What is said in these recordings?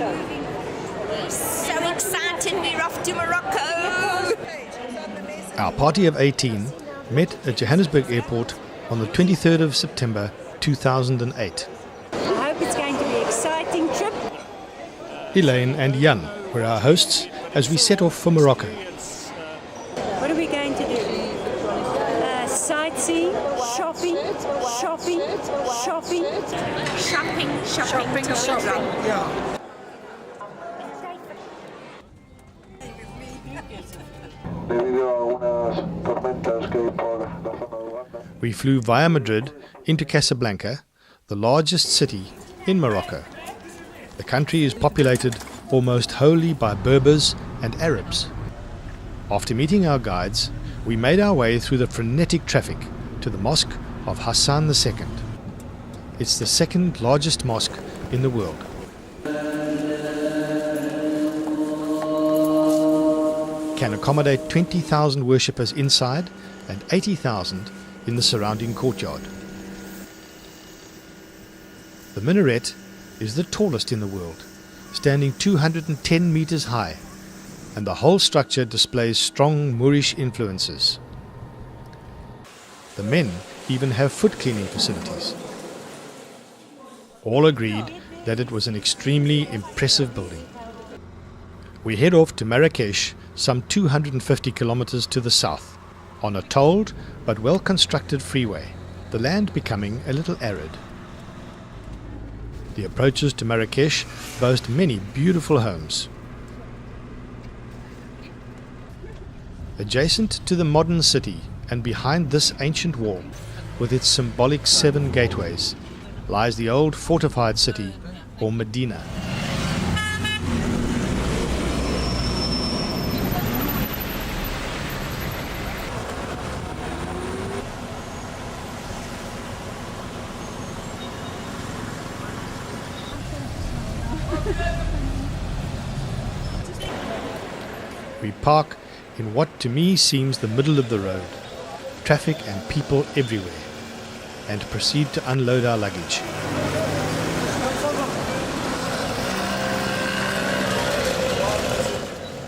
So excited, we're off to Morocco! Our party of 18 met at Johannesburg Airport on the 23rd of September 2008. I hope it's going to be an exciting trip. Elaine and Jan were our hosts as we set off for Morocco. What are we going to do? Sightseeing, shopping. Shopping. We flew via Madrid into Casablanca, the largest city in Morocco. The country is populated almost wholly by Berbers and Arabs. After meeting our guides, we made our way through the frenetic traffic to the Mosque of Hassan II. It's the second largest mosque in the world. Can accommodate 20,000 worshippers inside and 80,000 in the surrounding courtyard. The minaret is the tallest in the world, standing 210 meters high, and the whole structure displays strong Moorish influences. The men even have foot cleaning facilities. All agreed that it was an extremely impressive building. We head off to Marrakesh, some 250 kilometers to the south, on a tolled but well-constructed freeway, the land becoming a little arid. The approaches to Marrakesh boast many beautiful homes. Adjacent to the modern city and behind this ancient wall, with its symbolic 7 gateways, lies the old fortified city, or Medina. We park in what to me seems the middle of the road, traffic and people everywhere, and proceed to unload our luggage.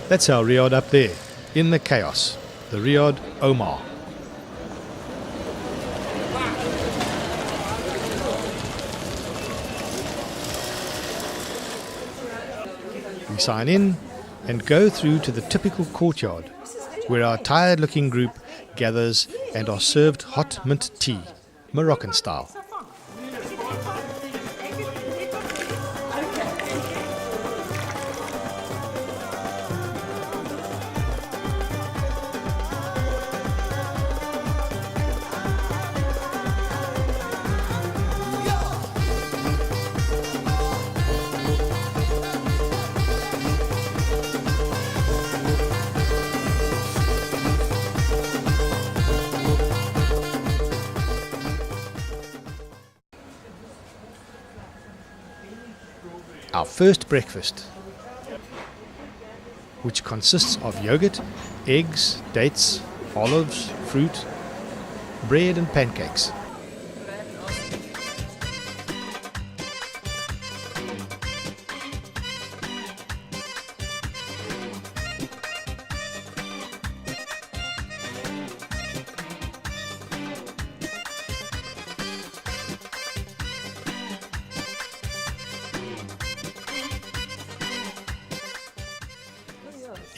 That's our riad up there, in the chaos, the Riad Omar. We sign in and go through to the typical courtyard, where our tired-looking group gathers and are served hot mint tea, Moroccan style. Our first breakfast, which consists of yogurt, eggs, dates, olives, fruit, bread and pancakes.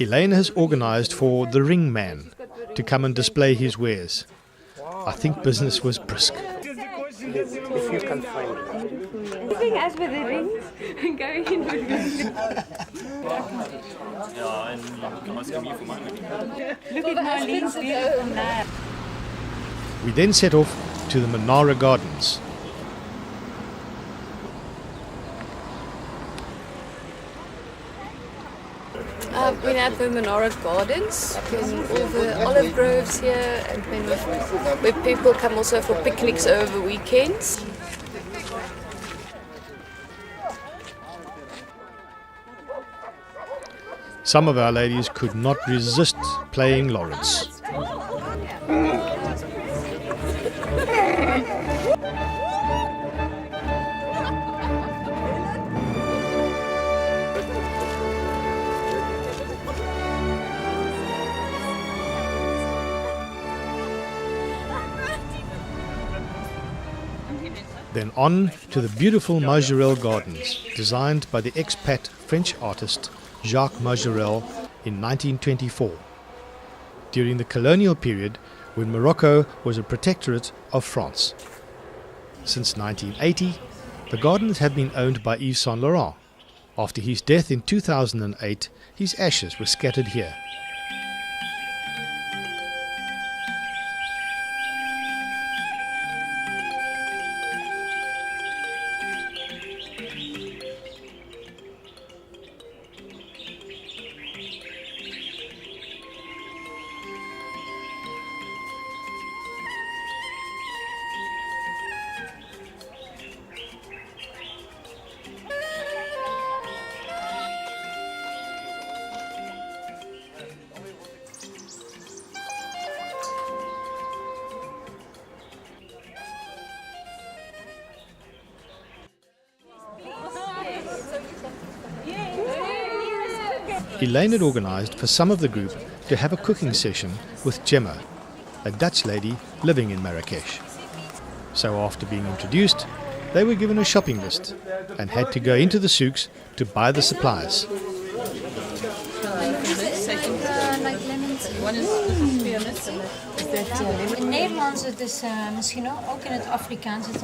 Elaine has organized for the ring man to come and display his wares. I think business was brisk. If you can find it. Anything as with the rings going in with Ja, en je kan als voor mij. Look at my links beautiful now. We then set off to the Menara Gardens. I've been at the Menara Gardens, in all the olive groves here, and then where people come also for picnics over weekends. Some of our ladies could not resist playing Lawrence. Then on to the beautiful Majorelle Gardens, designed by the expat French artist Jacques Majorelle in 1924, during the colonial period when Morocco was a protectorate of France. Since 1980, the gardens have been owned by Yves Saint Laurent. After his death in 2008, his ashes were scattered here. Elaine had organised for some of the group to have a cooking session with Gemma, a Dutch lady living in Marrakesh. So after being introduced, they were given a shopping list and had to go into the souks to buy the supplies. In Nederlands het is misschien ook in het Afrikaans het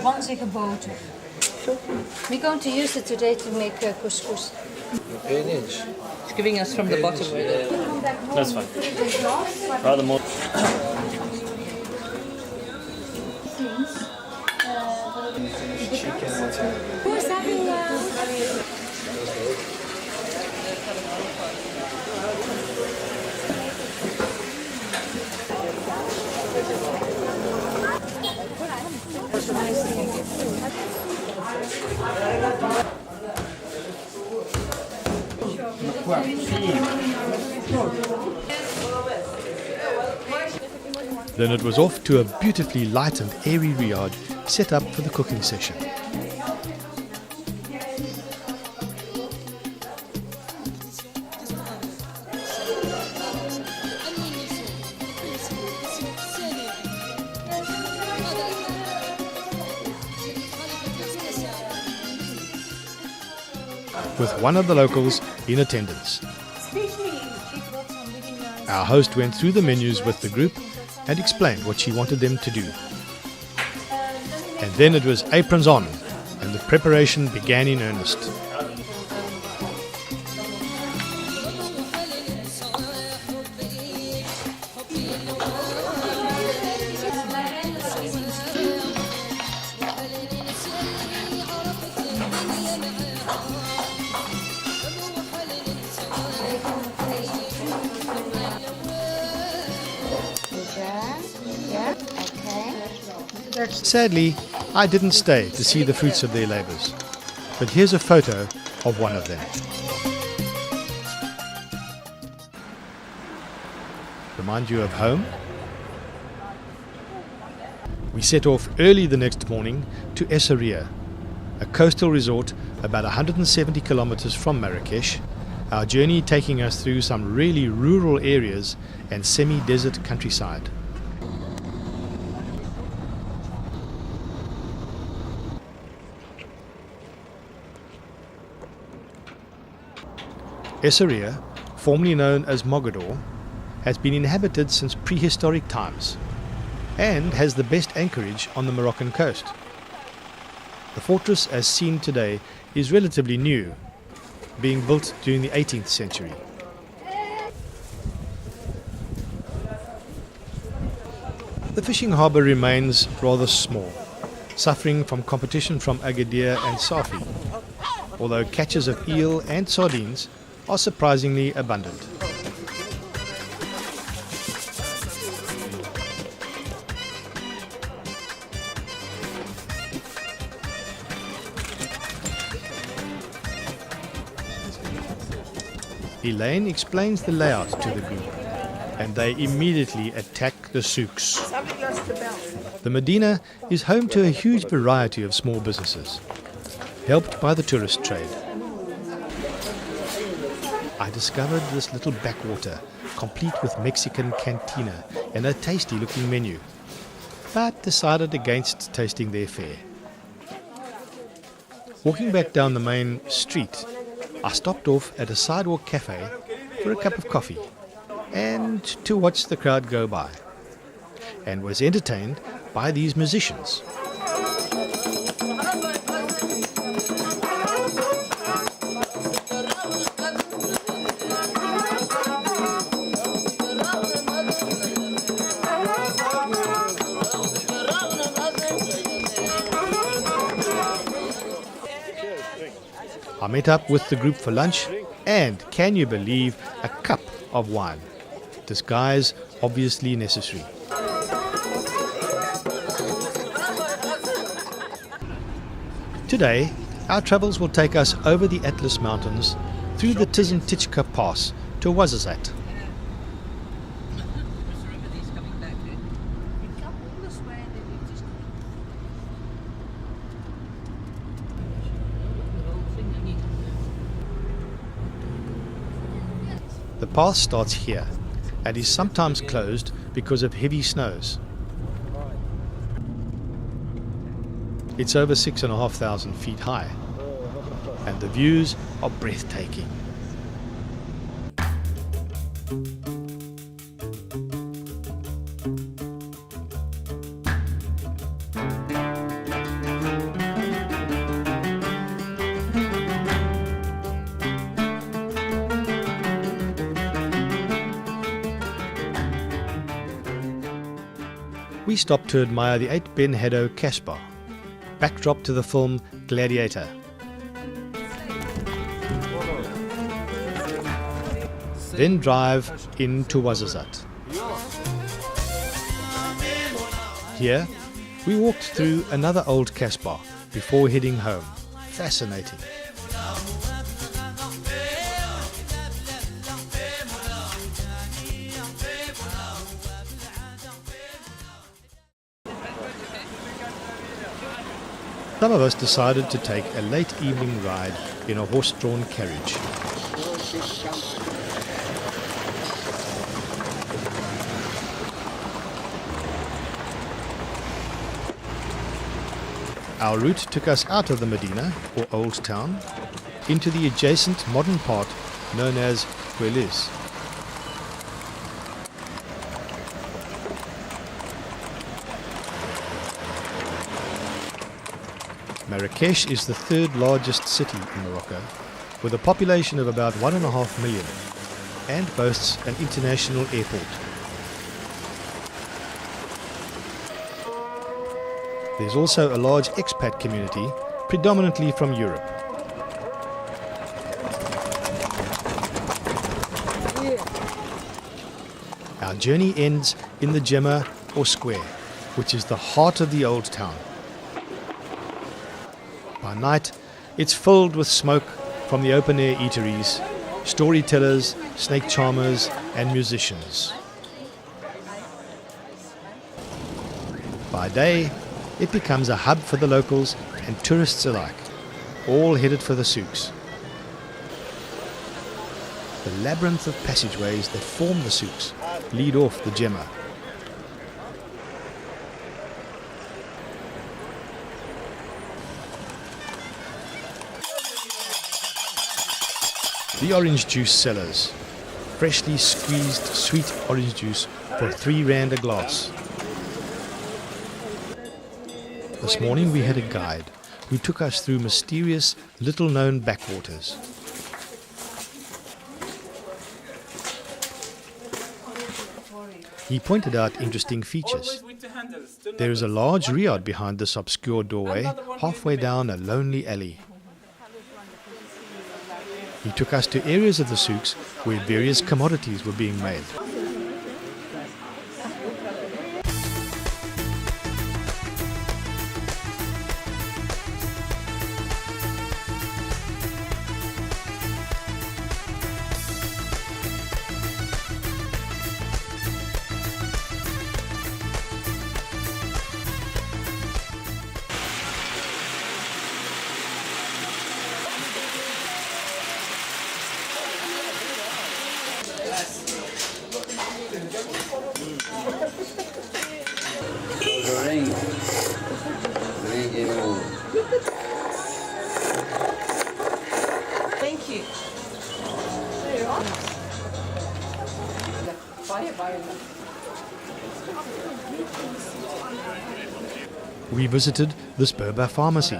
ranzige boter. We're going to use it today to make couscous. It's giving us from the bottom. That's fine. Rather more. Who's having Then it was off to a beautifully light and airy riad set up for the cooking session. With one of the locals in attendance. Our host went through the menus with the group and explained what she wanted them to do. And then it was aprons on, and the preparation began in earnest. Sadly, I didn't stay to see the fruits of their labours, but here's a photo of one of them. Remind you of home? We set off early the next morning to Essaouira, a coastal resort about 170 kilometers from Marrakesh, our journey taking us through some really rural areas and semi-desert countryside. Essaouira, formerly known as Mogador, has been inhabited since prehistoric times and has the best anchorage on the Moroccan coast. The fortress as seen today is relatively new, being built during the 18th century. The fishing harbour remains rather small, suffering from competition from Agadir and Safi, although catches of eel and sardines are surprisingly abundant. Elaine explains the layout to the group, and they immediately attack the souks. The Medina is home to a huge variety of small businesses, helped by the tourist trade. I discovered this little backwater, complete with Mexican cantina and a tasty-looking menu, but decided against tasting their fare. Walking back down the main street, I stopped off at a sidewalk cafe for a cup of coffee and to watch the crowd go by, and was entertained by these musicians. I met up with the group for lunch, and can you believe, a cup of wine. Disguise obviously necessary. Today, our travels will take us over the Atlas Mountains, through the Tiszentitjka Pass to Ouarzazate. The path starts here and is sometimes closed because of heavy snows. It's over 6,500 feet high, and the views are breathtaking. We stopped to admire the 8 Ben Haddo Casbah, backdrop to the film Gladiator. Then drive into Ouarzazate. Here, we walked through another old Casbah before heading home. Fascinating. Some of us decided to take a late evening ride in a horse-drawn carriage. Our route took us out of the Medina, or Old Town, into the adjacent modern part known as Reynolds. Marrakesh is the 3rd largest city in Morocco, with a population of about 1.5 million, and boasts an international airport. There's also a large expat community, predominantly from Europe. Our journey ends in the Gemma, or square, which is the heart of the old town. By night, it's filled with smoke from the open-air eateries, storytellers, snake charmers, and musicians. By day, it becomes a hub for the locals and tourists alike, all headed for the souks. The labyrinth of passageways that form the souks lead off the Gemma. The orange juice sellers. Freshly squeezed sweet orange juice for 3 rand a glass. This morning we had a guide who took us through mysterious, little-known backwaters. He pointed out interesting features. There is a large riad behind this obscure doorway, halfway down a lonely alley. He took us to areas of the souks where various commodities were being made. you. We visited this Berber pharmacy.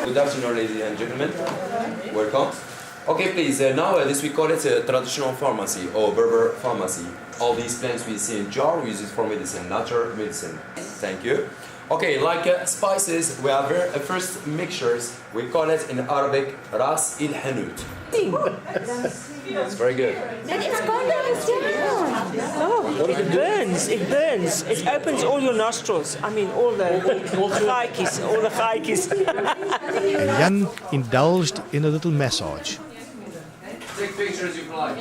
Good afternoon, ladies and gentlemen. Welcome. Okay, please, now this we call it a traditional pharmacy or Berber pharmacy. All these plants we see in jar, we use it for medicine, natural medicine. Thank you. Okay, like spices, we have first mixtures. We call it in Arabic Ras il Hanout. It's very good. It's gone down. Oh, it burns. It burns. It opens all your nostrils. I mean, all the gaikis. And Jan indulged in a little massage. Take pictures if you like.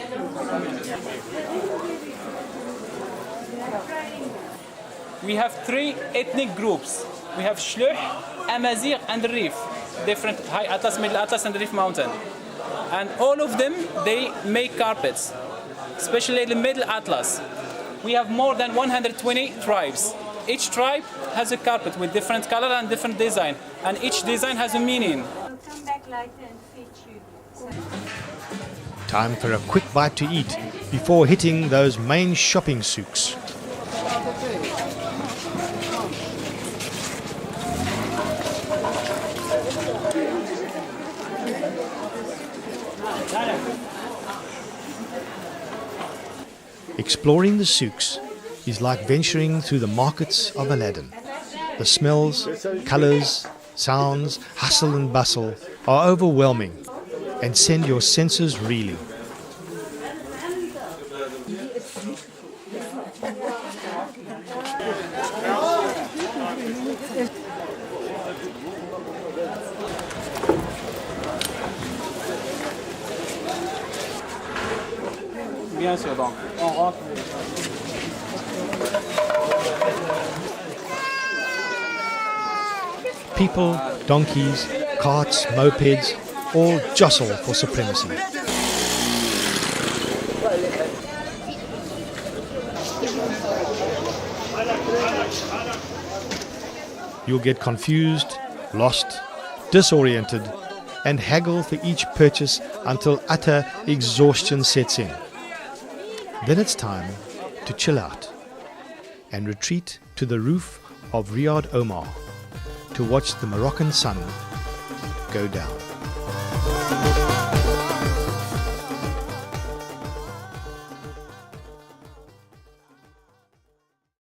We have 3 ethnic groups. We have Shluh, Amazigh, and Rif. Different High Atlas, Middle Atlas, and Rif Mountain. And all of them, they make carpets, especially the Middle Atlas. We have more than 120 tribes. Each tribe has a carpet with different color and different design, and each design has a meaning. We'll come back later and feed you. Time for a quick bite to eat before hitting those main shopping souks. Exploring the souks is like venturing through the markets of Aladdin. The smells, colors, sounds, hustle and bustle are overwhelming and send your senses reeling. Bien sûr, donc, on rentre. People, donkeys, carts, mopeds, all jostle for supremacy. You'll get confused, lost, disoriented, and haggle for each purchase until utter exhaustion sets in. Then it's time to chill out and retreat to the roof of Riyadh Omar to watch the Moroccan sun go down.